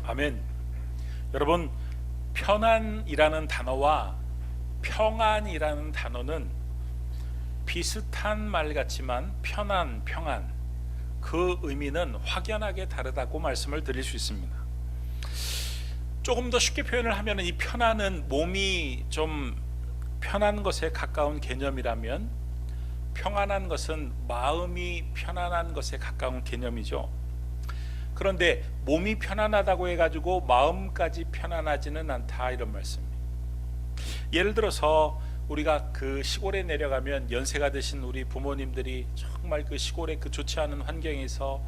아멘. 여러분, 편안이라는 단어와 평안이라는 단어는 비슷한 말 같지만 편안, 평안, 그 의미는 확연하게 다르다고 말씀을 드릴 수 있습니다. 조금 더 쉽게 표현을 하면 이 편안은 몸이 좀 편한 것에 가까운 개념이라면 평안한 것은 마음이 편안한 것에 가까운 개념이죠. 그런데 몸이 편안하다고 해가지고 마음까지 편안하지는 않다, 이런 말씀입니다. 예를 들어서 우리가 그 시골에 내려가면 연세가 드신 우리 부모님들이 정말 그 시골의 그 좋지 않은 환경에서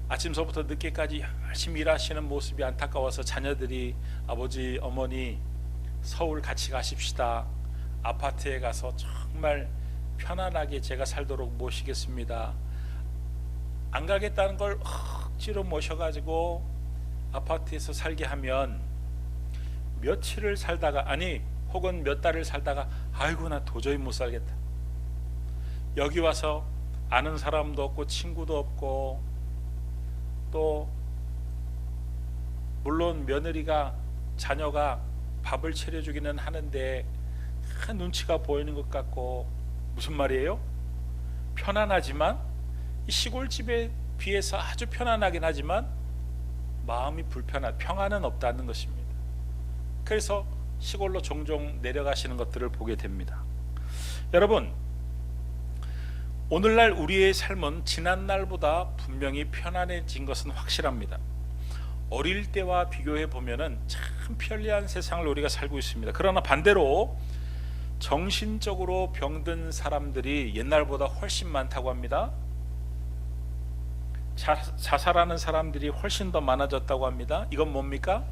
아침서부터 늦게까지 열심히 일하시는 모습이 안타까워서 자녀들이 아버지 어머니 서울 같이 가십시다, 아파트에 가서 정말 편안하게 제가 살도록 모시겠습니다, 안 가겠다는 걸 억지로 모셔가지고 아파트에서 살게 하면 며칠을 살다가, 아니 혹은 몇 달을 살다가 아이고 나 도저히 못 살겠다, 여기 와서 아는 사람도 없고 친구도 없고, 또 물론 며느리가 자녀가 밥을 차려주기는 하는데 눈치가 보이는 것 같고, 무슨 말이에요? 편안하지만 이 시골집에 비해서 아주 편안하긴 하지만 마음이 평안은 없다는 것입니다. 그래서 시골로 종종 내려가시는 것들을 보게 됩니다. 여러분, 오늘날 우리의 삶은 지난날보다 분명히 편안해진 것은 확실합니다. 어릴 때와 비교해 보면은 참 편리한 세상을 우리가 살고 있습니다. 그러나 반대로 정신적으로 병든 사람들이 옛날보다 훨씬 많다고 합니다. 자살하는 사람들이 훨씬 더 많아졌다고 합니다. 이건 뭡니까?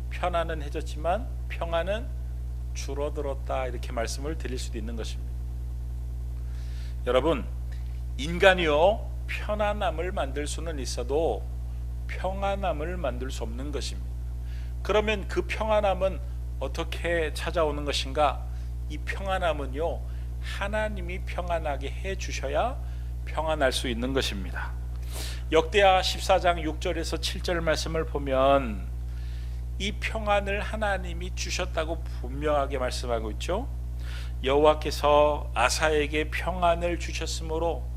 편안은 해졌지만 평안은 줄어들었다, 이렇게 말씀을 드릴 수도 있는 것입니다. 여러분, 인간이요 편안함을 만들 수는 있어도 평안함을 만들 수 없는 것입니다. 그러면 그 평안함은 어떻게 찾아오는 것인가? 이 평안함은요 하나님이 평안하게 해 주셔야 평안할 수 있는 것입니다. 역대하 14장 6절에서 7절 말씀을 보면 이 평안을 하나님이 주셨다고 분명하게 말씀하고 있죠. 여호와께서 아사에게 평안을 주셨으므로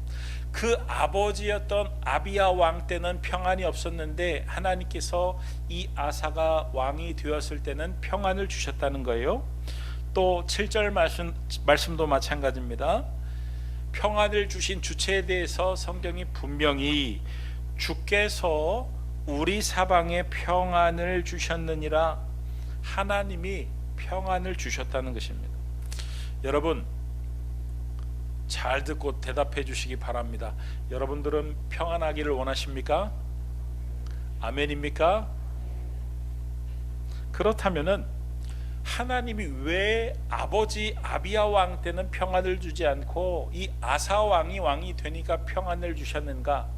그 아버지였던 아비야 왕 때는 평안이 없었는데 하나님께서 이 아사가 왕이 되었을 때는 평안을 주셨다는 거예요. 또 7절 말씀도 마찬가지입니다. 평안을 주신 주체에 대해서 성경이 분명히 주께서 우리 사방에 평안을 주셨느니라, 하나님이 평안을 주셨다는 것입니다. 여러분, 잘 듣고 대답해 주시기 바랍니다. 여러분들은 평안하기를 원하십니까? 아멘입니까? 그렇다면은 하나님이 왜 아버지 아비야 왕 때는 평안을 주지 않고 이 아사 왕이 되니까 평안을 주셨는가?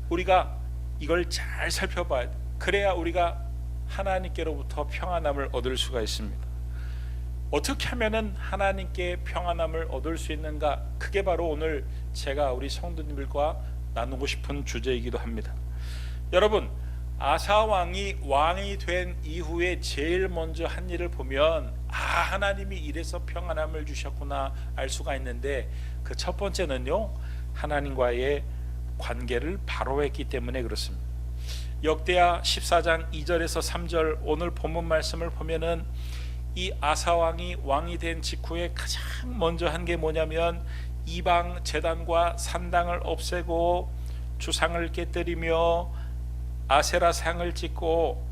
우리가 이걸 잘 살펴봐야 돼. 그래야 우리가 하나님께로부터 평안함을 얻을 수가 있습니다. 어떻게 하면은 하나님께 평안함을 얻을 수 있는가? 그게 바로 오늘 제가 우리 성도님들과 나누고 싶은 주제이기도 합니다. 여러분, 아사 왕이 된 이후에 제일 먼저 한 일을 보면 하나님이 이래서 평안함을 주셨구나 알 수가 있는데, 그 첫 번째는요 하나님과의 관계를 바로 했기 때문에 그렇습니다. 역대하 14장 2절에서 3절 오늘 본문 말씀을 보면은 이 아사 왕이 된 직후에 가장 먼저 한 게 뭐냐면 이방 제단과 산당을 없애고 주상을 깨뜨리며 아세라 상을 찍고,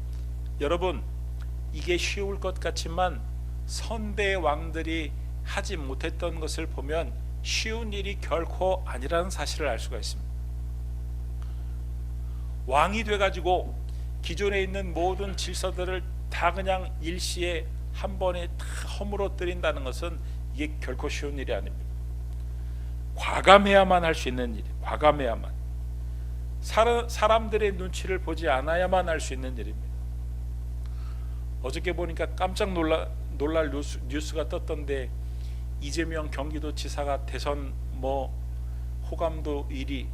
여러분 이게 쉬울 것 같지만 선대 왕들이 하지 못했던 것을 보면 쉬운 일이 결코 아니라는 사실을 알 수가 있습니다. 왕이 돼가지고 기존에 있는 모든 질서들을 다 그냥 일시에 한 번에 다 허물어뜨린다는 것은 이게 결코 쉬운 일이 아닙니다. 과감해야만 할 수 있는 일이에요. 과감해야만, 사람들의 눈치를 보지 않아야만 할 수 있는 일입니다. 어저께 보니까 깜짝 놀랄 뉴스가 떴던데, 이재명 경기도지사가 대선 호감도 1위,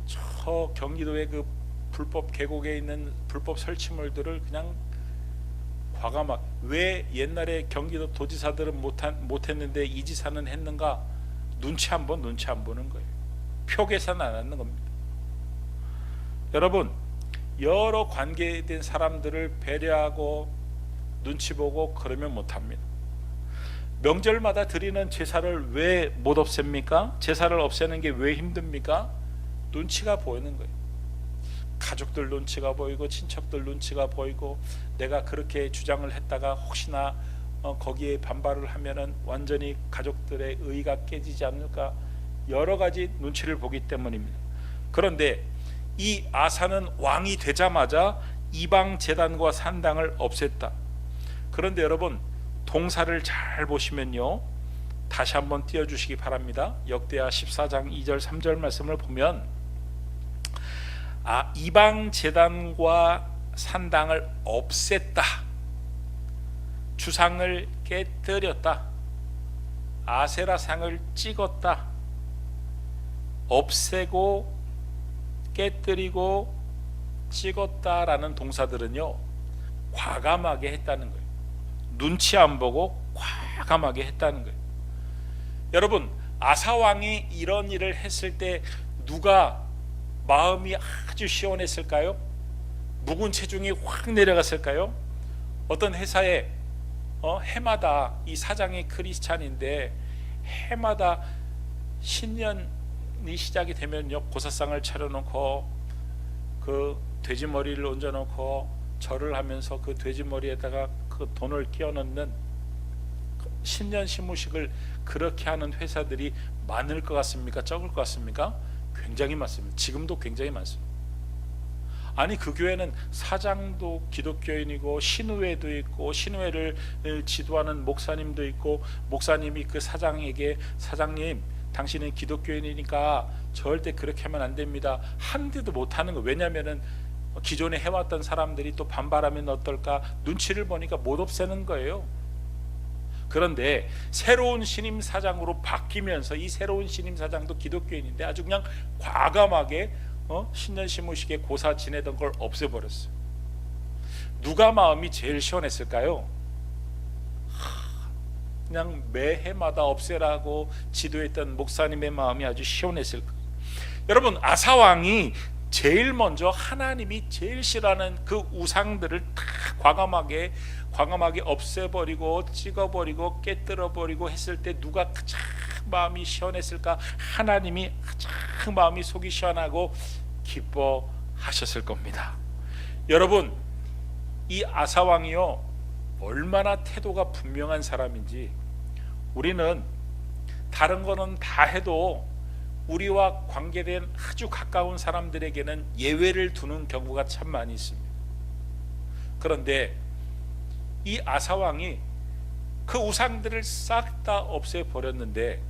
저 경기도의 그 불법 계곡에 있는 불법 설치물들을 그냥 과감하게, 왜 옛날에 경기도 도지사들은 못했는데 이 지사는 했는가? 눈치 안 보는 거예요. 표 계산 안 하는 겁니다. 여러분, 여러 관계된 사람들을 배려하고 눈치 보고 그러면 못합니다. 명절마다 드리는 제사를 왜 못 없앱니까? 제사를 없애는 게 왜 힘듭니까? 눈치가 보이는 거예요. 가족들 눈치가 보이고 친척들 눈치가 보이고, 내가 그렇게 주장을 했다가 혹시나 거기에 반발을 하면은 완전히 가족들의 의가 깨지지 않을까, 여러 가지 눈치를 보기 때문입니다. 그런데 이 아사는 왕이 되자마자 이방 제단과 산당을 없앴다. 그런데 여러분, 동사를 잘 보시면요, 다시 한번 띄워주시기 바랍니다. 역대하 14장 2절 3절 말씀을 보면, 이방 제단과 산당을 없앴다, 주상을 깨뜨렸다, 아세라상을 찍었다, 없애고 깨뜨리고 찍었다라는 동사들은요, 과감하게 했다는 거예요. 눈치 안 보고 과감하게 했다는 거예요. 여러분, 아사왕이 이런 일을 했을 때 누가 마음이 아주 시원했을까요? 묵은 체중이 확 내려갔을까요? 어떤 회사에 해마다, 이 사장이 크리스찬인데 해마다 신년이 시작이 되면요, 고사상을 차려놓고 그 돼지머리를 얹어놓고 절을 하면서 그 돼지머리에다가 그 돈을 끼워 넣는 신년 시무식을 그렇게 하는 회사들이 많을 것 같습니까? 적을 것 같습니까? 굉장히 많습니다. 지금도 굉장히 많습니다. 아니, 그 교회는 사장도 기독교인이고 신우회도 있고, 신우회를 지도하는 목사님도 있고, 목사님이 그 사장에게, 사장님 당신은 기독교인이니까 절대 그렇게 하면 안 됩니다, 한데도 못하는 거예요. 왜냐하면 기존에 해왔던 사람들이 또 반발하면 어떨까, 눈치를 보니까 못 없애는 거예요. 그런데 새로운 신임 사장으로 바뀌면서 이 새로운 신임 사장도 기독교인인데 아주 그냥 과감하게 신년 시무식에 고사 지내던 걸 없애버렸어요. 누가 마음이 제일 시원했을까요? 그냥 매해마다 없애라고 지도했던 목사님의 마음이 아주 시원했을 거예요. 여러분, 아사왕이 제일 먼저 하나님이 제일 싫어하는 그 우상들을 다 과감하게 없애버리고 찍어버리고 깨뜨려버리고 했을 때 누가 가장 마음이 시원했을까? 하나님이 가장 마음이 속이 시원하고 기뻐하셨을 겁니다. 여러분, 이 아사왕이요, 얼마나 태도가 분명한 사람인지, 우리는 다른 거는 다 해도 우리와 관계된 아주 가까운 사람들에게는 예외를 두는 경우가 참 많이 있습니다. 그런데 이 아사왕이 그 우상들을 싹 다 없애버렸는데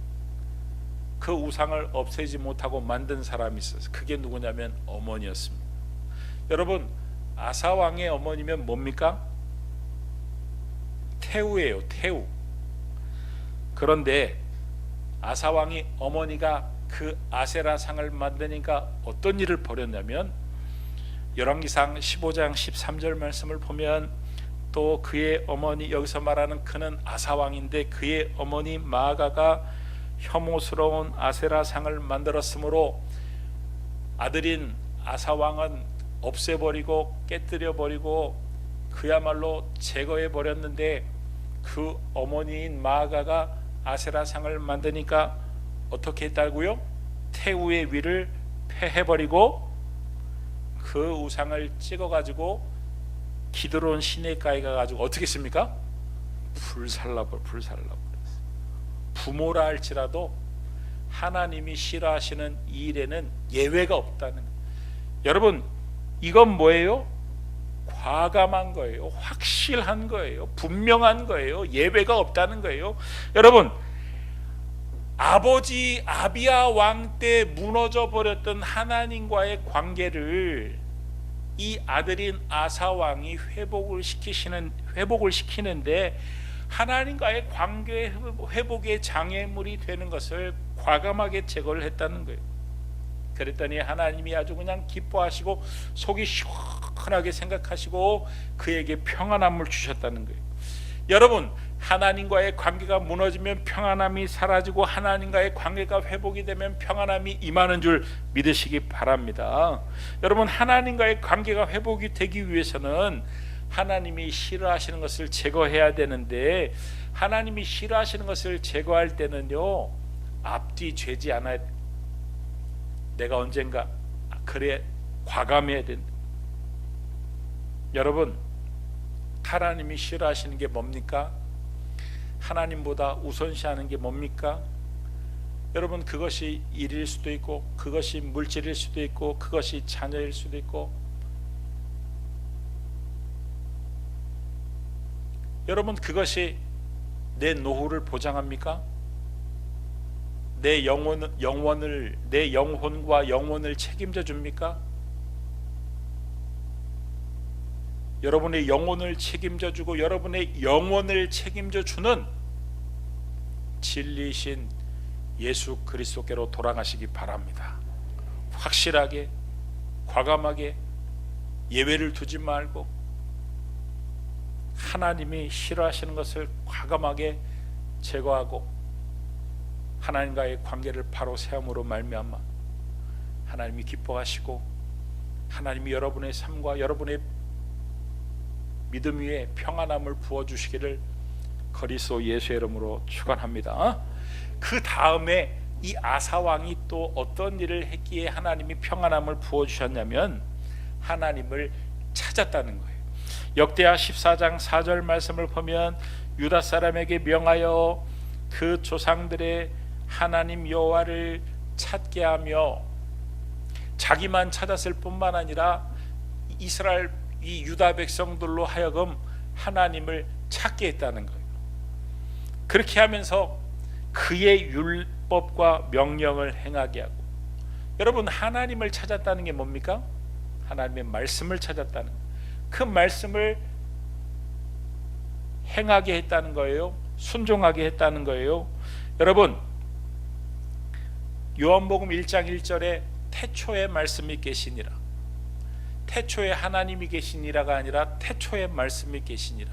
그 우상을 없애지 못하고 만든 사람이 있었어요. 그게 누구냐면 어머니였습니다. 여러분, 아사왕의 어머니면 뭡니까? 태우예요. 태우. 그런데 아사왕이 어머니가 그 아세라상을 만드니까 어떤 일을 벌였냐면, 열왕기상 15장 13절 말씀을 보면, 또 그의 어머니, 여기서 말하는 그는 아사왕인데 그의 어머니 마아가가 혐오스러운 아세라상을 만들었으므로 아들인 아사왕은 없애버리고 깨뜨려버리고 그야말로 제거해버렸는데, 그 어머니인 마아가가 아세라상을 만드니까 어떻게 했다고요? 태우의 위를 패해버리고 그 우상을 찍어가지고 기드론 시내가에 가가지고 어떻게 했습니까? 불살라버렸어요. 부모라 할지라도 하나님이 싫어하시는 이 일에는 예외가 없다는 거예요. 여러분, 이건 뭐예요? 과감한 거예요. 확실한 거예요. 분명한 거예요. 예외가 없다는 거예요. 여러분, 아버지 아비야 왕 때 무너져 버렸던 하나님과의 관계를 이 아들인 아사 왕이 회복을 시키는데, 하나님과의 관계 회복의 장애물이 되는 것을 과감하게 제거를 했다는 거예요. 그랬더니 하나님이 아주 그냥 기뻐하시고 속이 시원하게 생각하시고 그에게 평안함을 주셨다는 거예요. 여러분, 하나님과의 관계가 무너지면 평안함이 사라지고 하나님과의 관계가 회복이 되면 평안함이 임하는 줄 믿으시기 바랍니다. 여러분, 하나님과의 관계가 회복이 되기 위해서는 하나님이 싫어하시는 것을 제거해야 되는데, 하나님이 싫어하시는 것을 제거할 때는요, 앞뒤 죄지 않아야 돼. 내가 언젠가 그래 과감해야 된다. 여러분, 하나님이 싫어하시는 게 뭡니까? 하나님보다 우선시하는 게 뭡니까? 여러분, 그것이 일일 수도 있고, 그것이 물질일 수도 있고, 그것이 자녀일 수도 있고, 여러분, 그것이 내 노후를 보장합니까? 내 영혼과 영혼을 책임져 줍니까? 여러분의 영혼을 책임져 주고 여러분의 영혼을 책임져 주는 진리신 예수 그리스도께로 돌아가시기 바랍니다. 확실하게, 과감하게, 예외를 두지 말고 하나님이 싫어하시는 것을 과감하게 제거하고 하나님과의 관계를 바로 세움으로 말미암아 하나님이 기뻐하시고 하나님이 여러분의 삶과 여러분의 믿음 위에 평안함을 부어주시기를 그리스도 예수의 이름으로 축원합니다. 그 다음에 이 아사왕이 또 어떤 일을 했기에 하나님이 평안함을 부어주셨냐면 하나님을 찾았다는 거예요. 역대하 14장 4절 말씀을 보면 유다 사람에게 명하여 그 조상들의 하나님 여호와를 찾게 하며, 자기만 찾았을 뿐만 아니라 이스라엘 이 유다 백성들로 하여금 하나님을 찾게 했다는 거예요. 그렇게 하면서 그의 율법과 명령을 행하게 하고, 여러분, 하나님을 찾았다는 게 뭡니까? 하나님의 말씀을 찾았다는 거예요. 그 말씀을 행하게 했다는 거예요. 순종하게 했다는 거예요. 여러분, 요한복음 1장 1절에 태초에 말씀이 계시니라, 태초에 하나님이 계시니라가 아니라 태초에 말씀이 계시니라.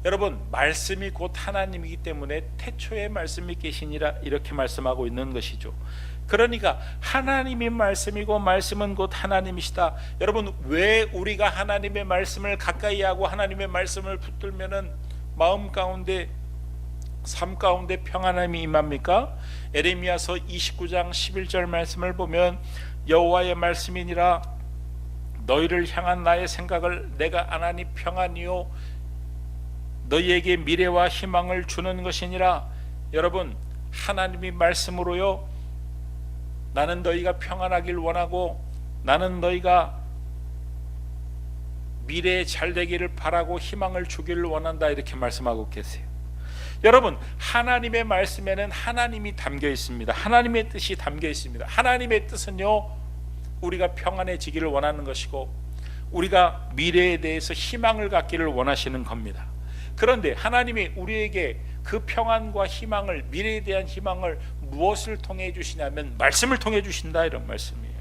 여러분, 말씀이 곧 하나님이기 때문에 태초에 말씀이 계시니라 이렇게 말씀하고 있는 것이죠. 그러니까 하나님이 말씀이고 말씀은 곧 하나님이시다. 여러분, 왜 우리가 하나님의 말씀을 가까이 하고 하나님의 말씀을 붙들면은 마음 가운데, 삶 가운데 평안함이 임합니까? 에레미야서 29장 11절 말씀을 보면 여호와의 말씀이니라, 너희를 향한 나의 생각을 내가 아나니 평안이요 너희에게 미래와 희망을 주는 것이니라. 여러분, 하나님이 말씀으로요, 나는 너희가 평안하길 원하고 나는 너희가 미래에 잘 되기를 바라고 희망을 주기를 원한다 이렇게 말씀하고 계세요. 여러분, 하나님의 말씀에는 하나님이 담겨 있습니다. 하나님의 뜻이 담겨 있습니다. 하나님의 뜻은요, 우리가 평안해지기를 원하는 것이고 우리가 미래에 대해서 희망을 갖기를 원하시는 겁니다. 그런데 하나님이 우리에게 그 평안과 희망을, 미래에 대한 희망을 무엇을 통해 주시냐면 말씀을 통해 주신다 이런 말씀이에요.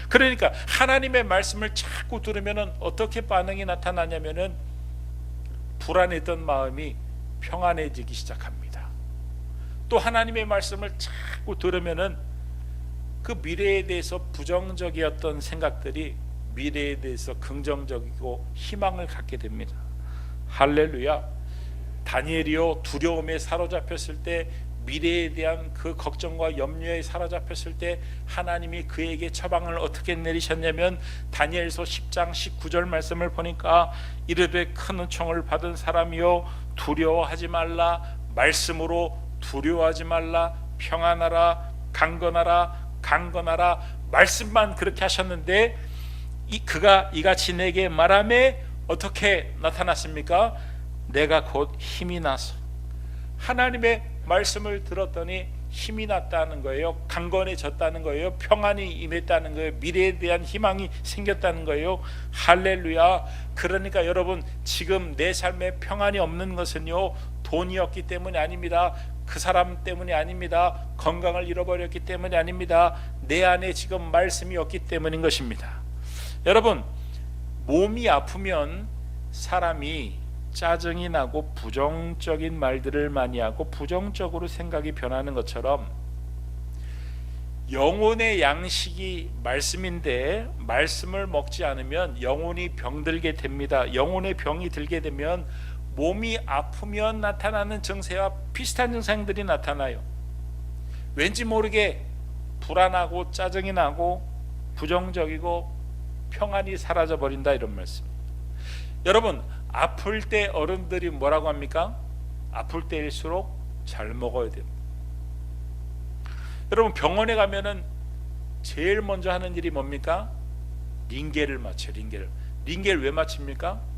그러니까 하나님의 말씀을 자꾸 들으면 어떻게 반응이 나타나냐면은 불안했던 마음이 평안해지기 시작합니다. 또 하나님의 말씀을 자꾸 들으면은 그 미래에 대해서 부정적이었던 생각들이 미래에 대해서 긍정적이고 희망을 갖게 됩니다. 할렐루야. 다니엘이요, 두려움에 사로잡혔을 때, 미래에 대한 그 걱정과 염려에 사로잡혔을 때 하나님이 그에게 처방을 어떻게 내리셨냐면 다니엘서 10장 19절 말씀을 보니까 이르되 큰 은총을 받은 사람이요 두려워하지 말라, 말씀으로 두려워하지 말라, 평안하라, 강건하라. 말씀만 그렇게 하셨는데 그가 이같이 내게 말하매 어떻게 나타났습니까? 내가 곧 힘이 나서, 하나님의 말씀을 들었더니 힘이 났다는 거예요. 강건해졌다는 거예요. 평안이 임했다는 거예요. 미래에 대한 희망이 생겼다는 거예요. 할렐루야. 그러니까 여러분, 지금 내 삶에 평안이 없는 것은요, 돈이 없기 때문이 아닙니다. 그 사람 때문이 아닙니다. 건강을 잃어버렸기 때문이 아닙니다. 내 안에 지금 말씀이 없기 때문인 것입니다. 여러분, 몸이 아프면 사람이 짜증이 나고 부정적인 말들을 많이 하고 부정적으로 생각이 변하는 것처럼 영혼의 양식이 말씀인데 말씀을 먹지 않으면 영혼이 병들게 됩니다. 영혼의 병이 들게 되면 몸이 아프면 나타나는 증세와 비슷한 증상들이 나타나요. 왠지 모르게 불안하고 짜증이 나고 부정적이고 평안이 사라져 버린다, 이런 말씀. 여러분, 아플 때 어른들이 뭐라고 합니까? 아플 때일수록 잘 먹어야 됩니다. 여러분, 병원에 가면은 제일 먼저 하는 일이 뭡니까? 링겔을 맞춰요. 링겔 왜 맞춥니까?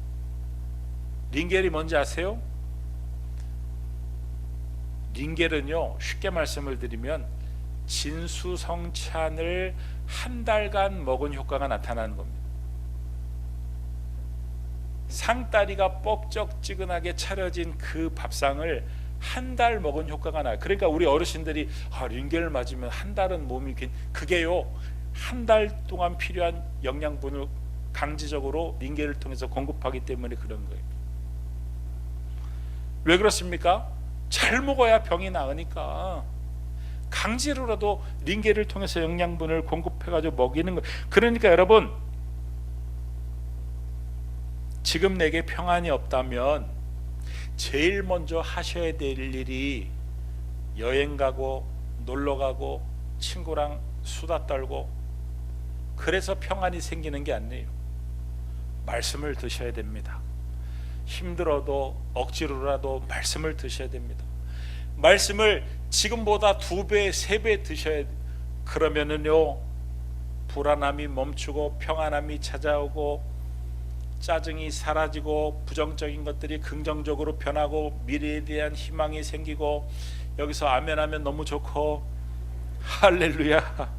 링겔이 뭔지 아세요? 링겔은요, 쉽게 말씀을 드리면 진수성찬을 한 달간 먹은 효과가 나타나는 겁니다. 상다리가 뻑적지근하게 차려진 그 밥상을 한 달 먹은 효과가 나요. 그러니까 우리 어르신들이 링겔을 맞으면 한 달은 몸이 그게요, 한 달 동안 필요한 영양분을 강제적으로 링겔을 통해서 공급하기 때문에 그런 거예요. 왜 그렇습니까? 잘 먹어야 병이 나으니까 강제로라도 링겔을 통해서 영양분을 공급해가지고 먹이는 거예요. 그러니까 여러분, 지금 내게 평안이 없다면 제일 먼저 하셔야 될 일이 여행 가고 놀러 가고 친구랑 수다 떨고 그래서 평안이 생기는 게 아니에요. 말씀을 드셔야 됩니다. 힘들어도 억지로라도 말씀을 드셔야 됩니다. 말씀을 지금보다 2배, 3배 드셔야 돼요. 그러면은요, 불안함이 멈추고 평안함이 찾아오고 짜증이 사라지고 부정적인 것들이 긍정적으로 변하고 미래에 대한 희망이 생기고, 여기서 아멘 하면 너무 좋고 할렐루야,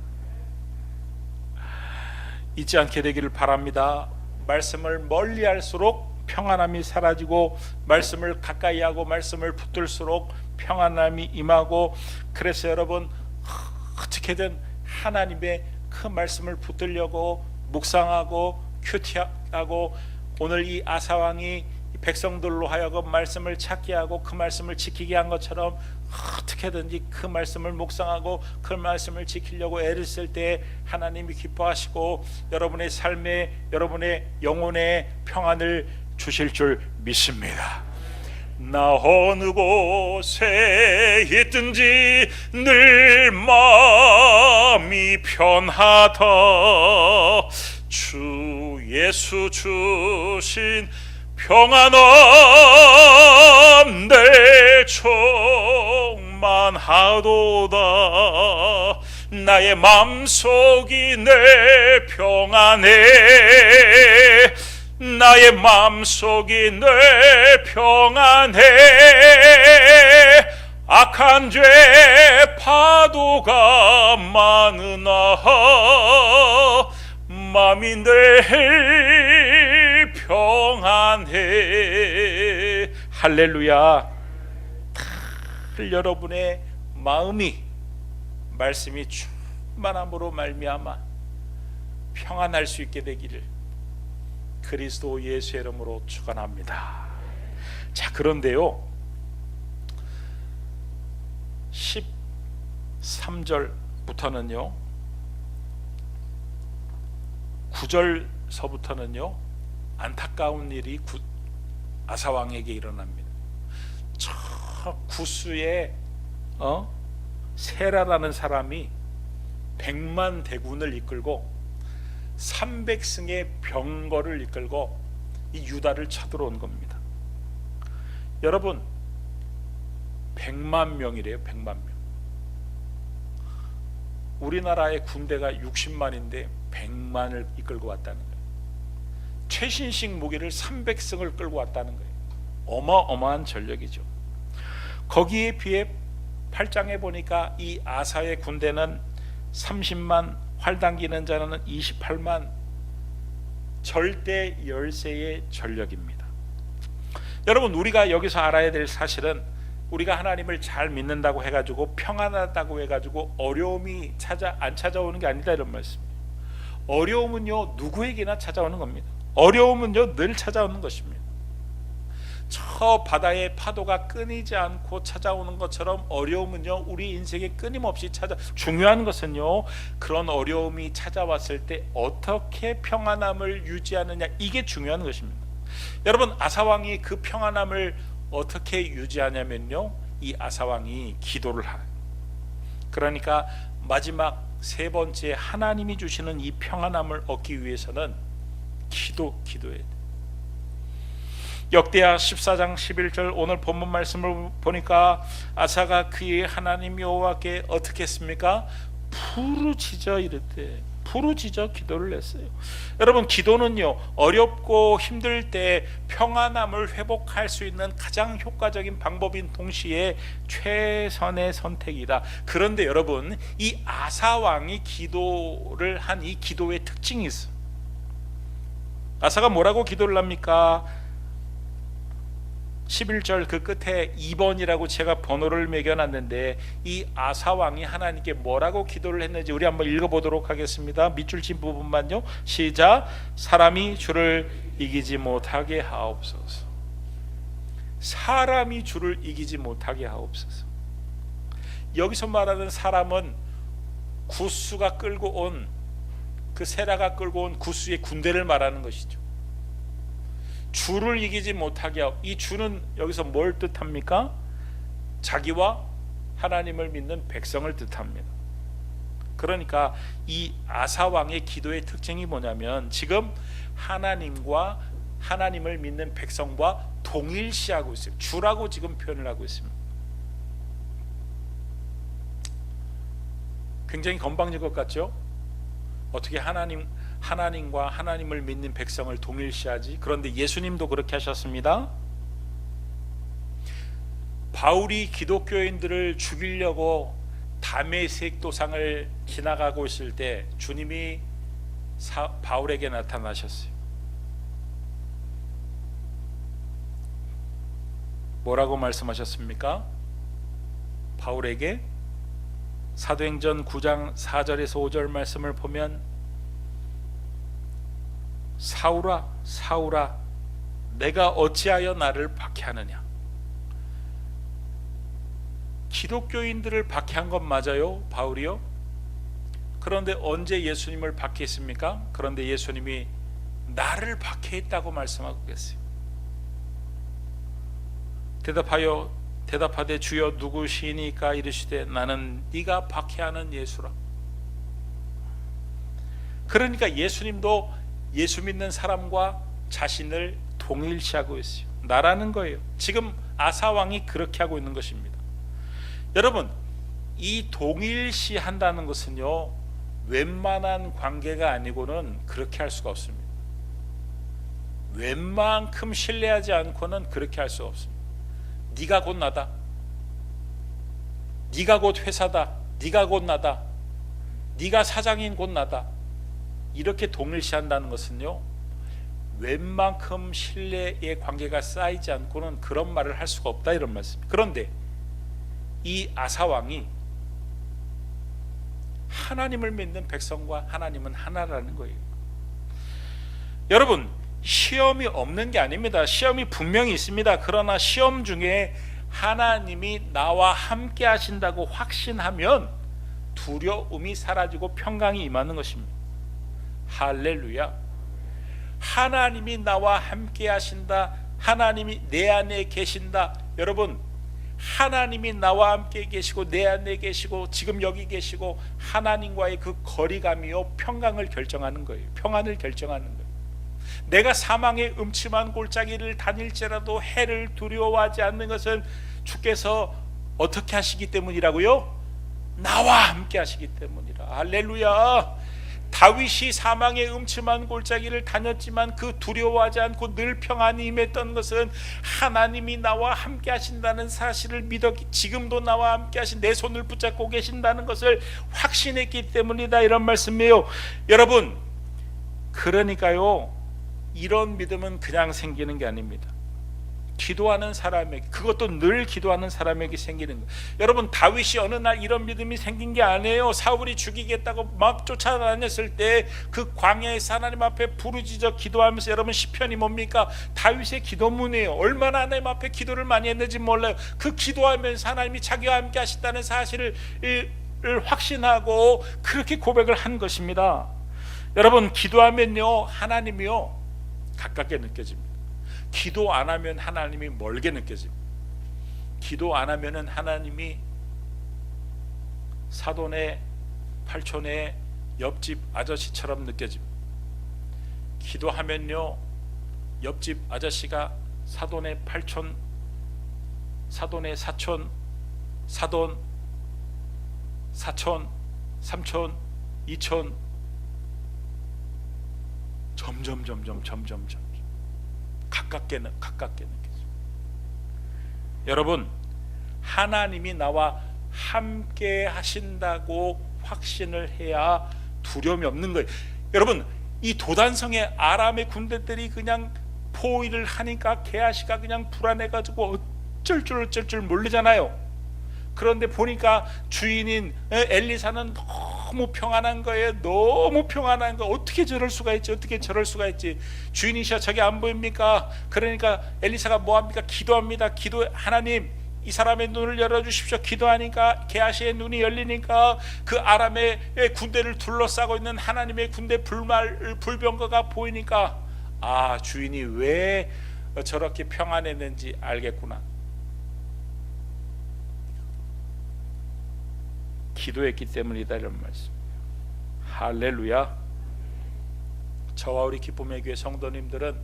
잊지 않게 되기를 바랍니다. 말씀을 멀리 할수록 평안함이 사라지고 말씀을 가까이 하고 말씀을 붙들수록 평안함이 임하고, 그래서 여러분, 어떻게든 하나님의 그 말씀을 붙들려고 묵상하고 큐티하고, 오늘 이 아사왕이 백성들로 하여금 말씀을 찾게 하고 그 말씀을 지키게 한 것처럼 어떻게든지 그 말씀을 묵상하고 그 말씀을 지키려고 애를 쓸 때 하나님이 기뻐하시고 여러분의 삶에, 여러분의 영혼의 평안을 주실 줄 믿습니다. 나 어느 곳에 있든지 늘 마음이 편하다. 주 예수 주신 평안은 내 충만하도다. 나의 맘속이 내 평안해, 나의 맘속이 내 평안해. 악한 죄 파도가 많으나 맘이 늘 평안해. 할렐루야. 여러분의 마음이 말씀이 충만함으로 말미암아 평안할 수 있게 되기를 그리스도 예수의 이름으로 축원합니다. 자, 그런데요, 13절부터는요, 9절서부터는요 안타까운 일이 아사왕에게 일어납니다. 저 구스의 세라라는 사람이 100만 대군을 이끌고 300승의 병거를 이끌고 이 유다를 쳐들어온 겁니다. 여러분, 100만 명이래요. 100만 명. 우리나라의 군대가 60만인데 100만을 이끌고 왔다는 거예요. 최신식 무기를 300승을 끌고 왔다는 거예요. 어마어마한 전력이죠. 거기에 비해 8장에 보니까 이 아사의 군대는 30만, 활 당기는 자는 28만, 절대 열세의 전력입니다. 여러분, 우리가 여기서 알아야 될 사실은 우리가 하나님을 잘 믿는다고 해가지고 평안하다고 해가지고 어려움이 안 찾아오는 게 아니다 이런 말씀이에요. 어려움은요 누구에게나 찾아오는 겁니다. 어려움은요 늘 찾아오는 것입니다. 저 바다의 파도가 끊이지 않고 찾아오는 것처럼 어려움은요 우리 인생에 끊임없이 중요한 것은요 그런 어려움이 찾아왔을 때 어떻게 평안함을 유지하느냐, 이게 중요한 것입니다. 여러분, 아사왕이 그 평안함을 어떻게 유지하냐면요, 이 아사왕이 기도를 하요. 그러니까 마지막 세 번째 하나님이 주시는 이 평안함을 얻기 위해서는 기도해야 돼. 역대하 14장 11절 오늘 본문 말씀을 보니까 아사가 그의 하나님 여호와께 어떻게 했습니까? 부르짖어 이르되, 부르짖어 기도를 했어요. 여러분, 기도는요 어렵고 힘들 때 평안함을 회복할 수 있는 가장 효과적인 방법인 동시에 최선의 선택이다. 그런데 여러분, 이 아사 왕이 기도를 한 이 기도의 특징이 있어요. 아사가 뭐라고 기도를 합니까? 11절 그 끝에 2번이라고 제가 번호를 매겨놨는데, 이 아사왕이 하나님께 뭐라고 기도를 했는지 우리 한번 읽어보도록 하겠습니다. 밑줄 친 부분만요. 시작. 사람이 주를 이기지 못하게 하옵소서. 사람이 주를 이기지 못하게 하옵소서. 여기서 말하는 사람은 구스가 끌고 온, 그 세라가 끌고 온 구스의 군대를 말하는 것이죠. 주를 이기지 못하게 하옵소서. 이 주는 여기서 뭘 뜻합니까? 자기와 하나님을 믿는 백성을 뜻합니다. 그러니까 이 아사왕의 기도의 특징이 뭐냐면, 지금 하나님과 하나님을 믿는 백성과 동일시하고 있어요. 주라고 지금 표현을 하고 있습니다. 굉장히 건방진 것 같죠? 어떻게 하나님과 하나님을 믿는 백성을 동일시하지? 그런데 예수님도 그렇게 하셨습니다. 바울이 기독교인들을 죽이려고 다메섹 도상을 지나가고 있을 때 주님이 바울에게 나타나셨어요. 뭐라고 말씀하셨습니까? 바울에게 사도행전 9장 4절에서 5절 말씀을 보면, 사울아 사울아 내가 어찌하여 나를 박해하느냐. 기독교인들을 박해한 건 맞아요, 바울이요. 그런데 언제 예수님을 박해했습니까? 그런데 예수님이 나를 박해했다고 말씀하고 계세요. 대답하되 주여 누구시니까? 이르시되 나는 네가 박해하는 예수라. 그러니까 예수님도 예수 믿는 사람과 자신을 동일시하고 있어요. 나라는 거예요. 지금 아사왕이 그렇게 하고 있는 것입니다. 여러분, 이 동일시한다는 것은요 웬만한 관계가 아니고는 그렇게 할 수가 없습니다. 웬만큼 신뢰하지 않고는 그렇게 할 수가 없습니다. 네가 곧 나다, 네가 곧 회사다, 네가 곧 나다, 네가 사장인 곧 나다, 이렇게 동일시한다는 것은요 웬만큼 신뢰의 관계가 쌓이지 않고는 그런 말을 할 수가 없다, 이런 말씀입니다. 그런데 이 아사왕이 하나님을 믿는 백성과 하나님은 하나라는 거예요. 여러분, 시험이 없는 게 아닙니다. 시험이 분명히 있습니다. 그러나 시험 중에 하나님이 나와 함께 하신다고 확신하면 두려움이 사라지고 평강이 임하는 것입니다. 할렐루야. 하나님이 나와 함께 하신다, 하나님이 내 안에 계신다. 여러분, 하나님이 나와 함께 계시고 내 안에 계시고 지금 여기 계시고 하나님과의 그 거리감이요 평강을 결정하는 거예요. 평안을 결정하는 거예요. 내가 사망의 음침한 골짜기를 다닐지라도 해를 두려워하지 않는 것은 주께서 어떻게 하시기 때문이라고요? 나와 함께 하시기 때문이라. 할렐루야. 다윗이 사망의 음침한 골짜기를 다녔지만 그 두려워하지 않고 늘 평안이 임했던 것은 하나님이 나와 함께 하신다는 사실을 믿었기, 지금도 나와 함께 하신 내 손을 붙잡고 계신다는 것을 확신했기 때문이다, 이런 말씀이에요. 여러분, 그러니까요 이런 믿음은 그냥 생기는 게 아닙니다. 기도하는 사람에게, 그것도 늘 기도하는 사람에게 생기는 거예요. 여러분, 다윗이 어느 날 이런 믿음이 생긴 게 아니에요. 사울이 죽이겠다고 막 쫓아다녔을 때 그 광야에서 하나님 앞에 부르짖어 기도하면서, 여러분, 시편이 뭡니까? 다윗의 기도문이에요. 얼마나 하나님 앞에 기도를 많이 했는지 몰라요. 그 기도하면서 하나님이 자기와 함께 하신다는 사실을 확신하고 그렇게 고백을 한 것입니다. 여러분, 기도하면요 하나님이요 가깝게 느껴집니다. 기도 안 하면 하나님이 멀게 느껴집니다. 기도 안 하면은 하나님이 사돈의 팔촌의 옆집 아저씨처럼 느껴집니다. 기도하면요 옆집 아저씨가 사돈의 팔촌, 사돈의 사촌, 사돈, 사촌, 삼촌, 이촌, 점점 가깝게 느껴집니다. 여러분, 하나님이 나와 함께 하신다고 확신을 해야 두려움이 없는 거예요. 여러분, 이 도단성의 아람의 군대들이 그냥 포위를 하니까 게하시가 그냥 불안해가지고 어쩔 줄 모르잖아요. 그런데 보니까 주인인 엘리사는 너무 평안한 거예요. 너무 평안한 거. 어떻게 저럴 수가 있지? 어떻게 저럴 수가 있지? 주인이셔, 저게 안 보입니까? 그러니까 엘리사가 뭐합니까? 기도합니다. 하나님, 이 사람의 눈을 열어주십시오. 기도하니까 게하시의 눈이 열리니까 그 아람의 군대를 둘러싸고 있는 하나님의 군대 불병거가 보이니까, 아, 주인이 왜 저렇게 평안했는지 알겠구나. 기도했기 때문이다, 이런 말씀. 할렐루야. 저와 우리 기쁨의 교회 성도님들은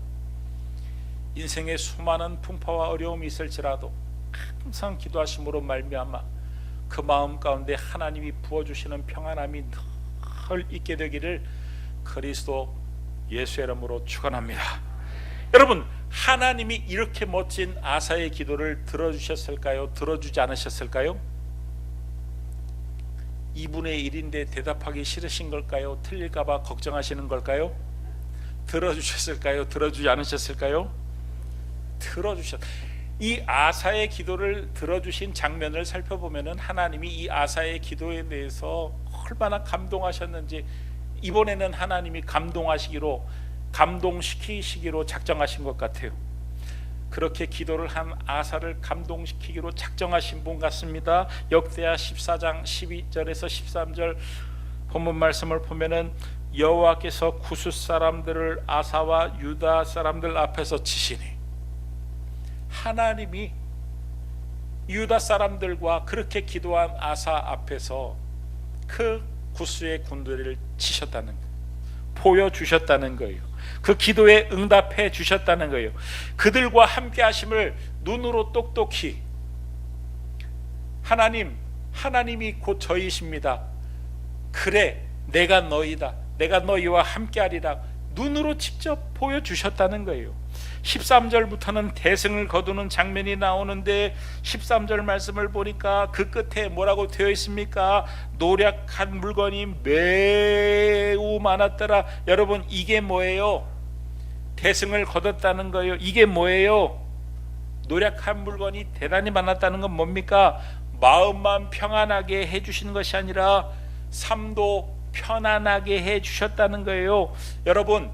인생에 수많은 풍파와 어려움이 있을지라도 항상 기도하심으로 말미암아 그 마음 가운데 하나님이 부어주시는 평안함이 늘 있게 되기를 그리스도 예수의 이름으로 축원합니다. 여러분, 하나님이 이렇게 멋진 아사의 기도를 들어주셨을까요? 들어주지 않으셨을까요? 2분의 1인데 대답하기 싫으신 걸까요? 틀릴까봐 걱정하시는 걸까요? 들어주셨을까요? 들어주지 않으셨을까요? 들어주셨. 이 아사의 기도를 들어주신 장면을 살펴보면은 하나님이 이 아사의 기도에 대해서 얼마나 감동하셨는지, 이번에는 하나님이 감동시키시기로 작정하신 것 같아요. 그렇게 기도를 한 아사를 감동시키기로 작정하신 분 같습니다. 역대하 14장 12절에서 13절 본문 말씀을 보면은 여호와께서 구스 사람들을 아사와 유다 사람들 앞에서 치시니, 하나님이 유다 사람들과 그렇게 기도한 아사 앞에서 그 구스의 군대를 치셨다는 거예요. 보여주셨다는 거예요. 그 기도에 응답해 주셨다는 거예요. 그들과 함께 하심을 눈으로 똑똑히, 하나님이 곧 저희십니다. 그래, 내가 너희다. 내가 너희와 함께 하리라. 눈으로 직접 보여주셨다는 거예요. 13절부터는 대승을 거두는 장면이 나오는데 13절 말씀을 보니까 그 끝에 뭐라고 되어 있습니까? 노략한 물건이 매우 많았더라. 여러분, 이게 뭐예요? 대승을 거뒀다는 거예요. 이게 뭐예요? 노략한 물건이 대단히 많았다는 건 뭡니까? 마음만 평안하게 해주시는 것이 아니라 삶도 편안하게 해주셨다는 거예요. 여러분,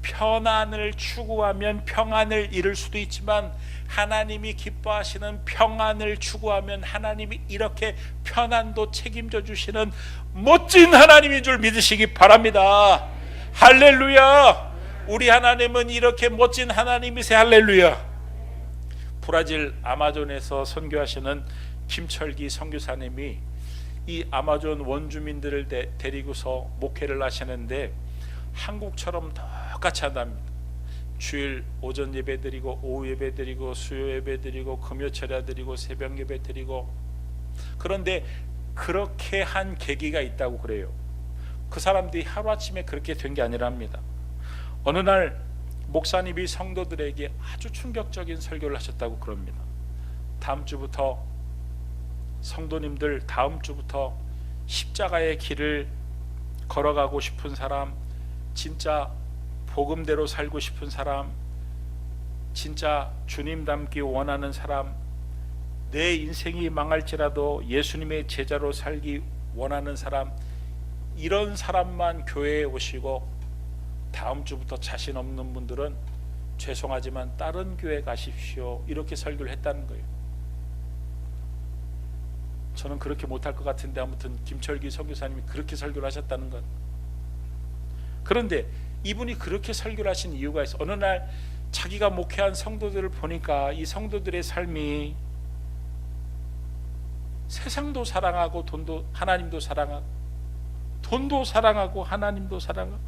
편안을 추구하면 평안을 잃을 수도 있지만 하나님이 기뻐하시는 평안을 추구하면 하나님이 이렇게 편안도 책임져 주시는 멋진 하나님인 줄 믿으시기 바랍니다. 할렐루야. 우리 하나님은 이렇게 멋진 하나님이세요. 할렐루야. 브라질 아마존에서 선교하시는 김철기 선교사님이 이 아마존 원주민들을 데리고서 목회를 하시는데 한국처럼 똑같이 한답니다. 주일 오전 예배 드리고 오후 예배 드리고 수요 예배 드리고 금요 철야 드리고 새벽 예배 드리고. 그런데 그렇게 한 계기가 있다고 그래요. 그 사람들이 하루아침에 그렇게 된 게 아니랍니다. 어느 날 목사님이 성도들에게 아주 충격적인 설교를 하셨다고 그럽니다. 다음 주부터 성도님들, 다음 주부터 십자가의 길을 걸어가고 싶은 사람, 진짜 복음대로 살고 싶은 사람, 진짜 주님 닮기 원하는 사람, 내 인생이 망할지라도 예수님의 제자로 살기 원하는 사람, 이런 사람만 교회에 오시고 다음 주부터 자신 없는 분들은 죄송하지만 다른 교회 가십시오, 이렇게 설교를 했다는 거예요. 저는 그렇게 못할 것 같은데 아무튼 김철기 선교사님이 그렇게 설교를 하셨다는 것. 그런데 이분이 그렇게 설교를 하신 이유가 있어. 어느 날 자기가 목회한 성도들을 보니까 이 성도들의 삶이 세상도 사랑하고 돈도, 하나님도 사랑하고, 돈도 사랑하고 하나님도 사랑하고,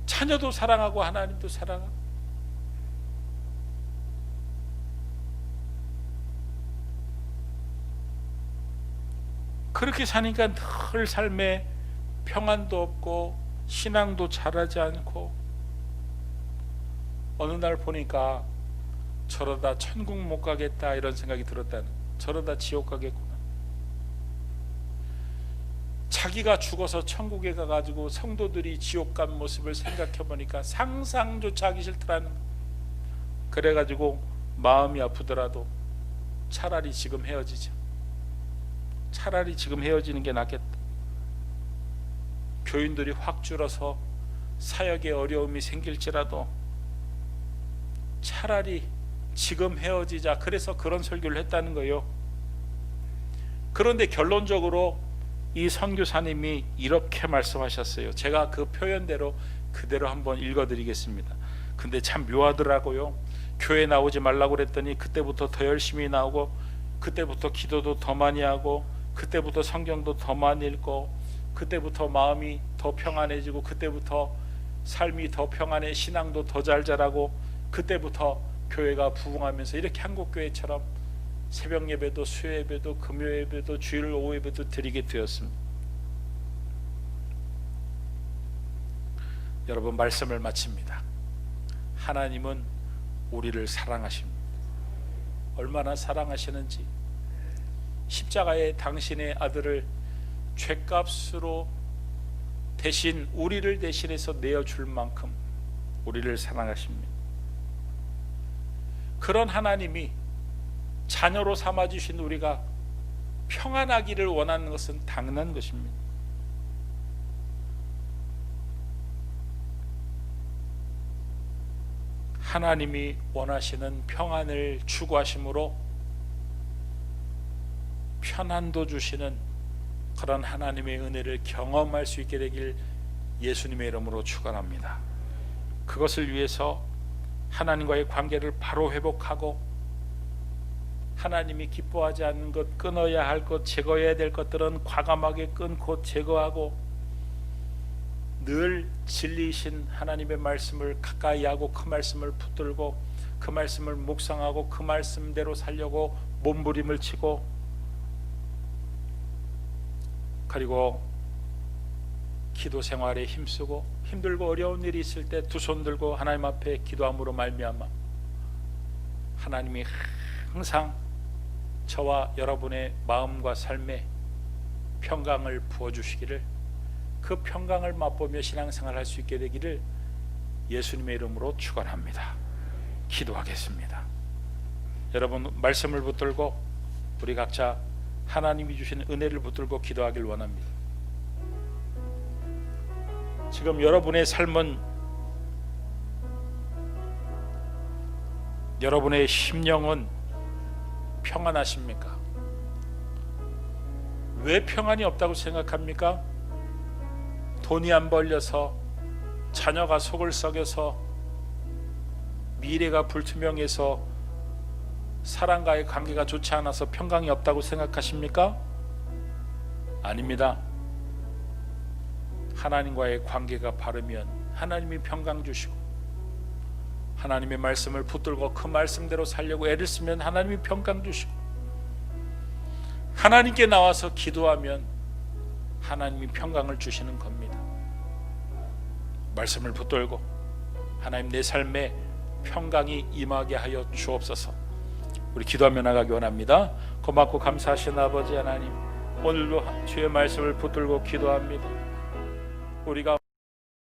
자녀도 사랑하고 하나님도 사랑하고, 그렇게 사니까 늘 삶에 평안도 없고 신앙도 잘하지 않고, 어느 날 보니까 저러다 천국 못 가겠다 이런 생각이 들었다는, 저러다 지옥 가겠구나. 자기가 죽어서 천국에 가가지고 성도들이 지옥 간 모습을 생각해 보니까 상상조차 하기 싫더라는. 그래가지고 마음이 아프더라도 차라리 지금 헤어지자, 차라리 지금 헤어지는 게 낫겠다. 교인들이 확 줄어서 사역에 어려움이 생길지라도 차라리 지금 헤어지자, 그래서 그런 설교를 했다는 거예요. 그런데 결론적으로 이 선교사님이 이렇게 말씀하셨어요. 제가 그 표현대로 그대로 한번 읽어드리겠습니다. 근데 참 묘하더라고요. 교회 나오지 말라고 그랬더니 그때부터 더 열심히 나오고, 그때부터 기도도 더 많이 하고, 그때부터 성경도 더 많이 읽고, 그때부터 마음이 더 평안해지고, 그때부터 삶이 더 평안해, 신앙도 더 잘 자라고, 그때부터 교회가 부흥하면서 이렇게 한국교회처럼 새벽 예배도 수요 예배도 금요 예배도 주일 오후 예배도 드리게 되었습니다. 여러분, 말씀을 마칩니다. 하나님은 우리를 사랑하십니다. 얼마나 사랑하시는지, 십자가에 당신의 아들을 죗값으로 대신 우리를 대신해서 내어줄 만큼 우리를 사랑하십니다. 그런 하나님이 자녀로 삼아주신 우리가 평안하기를 원하는 것은 당연한 것입니다. 하나님이 원하시는 평안을 추구하심으로 편안도 주시는 그런 하나님의 은혜를 경험할 수 있게 되길 예수님의 이름으로 축원합니다. 그것을 위해서 하나님과의 관계를 바로 회복하고, 하나님이 기뻐하지 않는 것, 끊어야 할 것, 제거해야 될 것들은 과감하게 끊고 제거하고, 늘 진리이신 하나님의 말씀을 가까이 하고 그 말씀을 붙들고 그 말씀을 묵상하고 그 말씀대로 살려고 몸부림을 치고, 그리고 기도 생활에 힘쓰고, 힘들고 어려운 일이 있을 때 두 손 들고 하나님 앞에 기도함으로 말미암아 하나님이 항상 저와 여러분의 마음과 삶에 평강을 부어주시기를, 그 평강을 맛보며 신앙생활 할 수 있게 되기를 예수님의 이름으로 축원합니다. 기도하겠습니다. 여러분, 말씀을 붙들고 우리 각자 하나님이 주신 은혜를 붙들고 기도하길 원합니다. 지금 여러분의 삶은, 여러분의 심령은 평안하십니까? 왜 평안이 없다고 생각합니까? 돈이 안 벌려서, 자녀가 속을 썩여서, 미래가 불투명해서, 사람과의 관계가 좋지 않아서 평강이 없다고 생각하십니까? 아닙니다. 하나님과의 관계가 바르면 하나님이 평강 주시고, 하나님의 말씀을 붙들고 그 말씀대로 살려고 애를 쓰면 하나님이 평강 주시고, 하나님께 나와서 기도하면 하나님이 평강을 주시는 겁니다. 말씀을 붙들고 하나님, 내 삶에 평강이 임하게 하여 주옵소서. 우리 기도하며 나가기 원합니다. 고맙고 감사하신 아버지 하나님, 오늘도 주의 말씀을 붙들고 기도합니다. 우리가